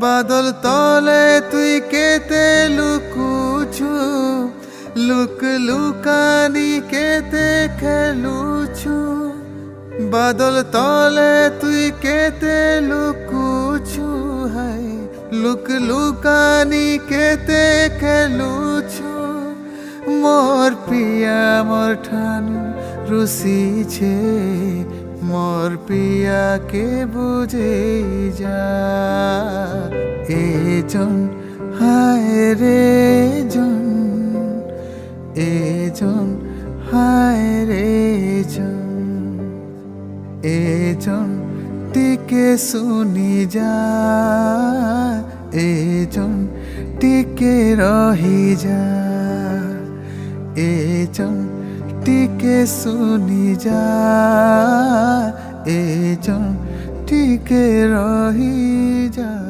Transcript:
বাদল তলে তুই কেতে লুকুছু, লুক লুকানি কেতে খেলুছু। বাদল তলে তুই কেতে লুকুছু, হাই লুক লুকানি কেতে খেলুছু। মোর পিয়া মোর ঠানু রুসিছে, মোর পিয়াকে বুঝে যা। এজন হায় রে জন, এজন হায় রে জন, এজন টিকে শুনি যা, এজন টিকে রহি যা। এজন টিকে শুনি যা, এজন টিকে রহি যা।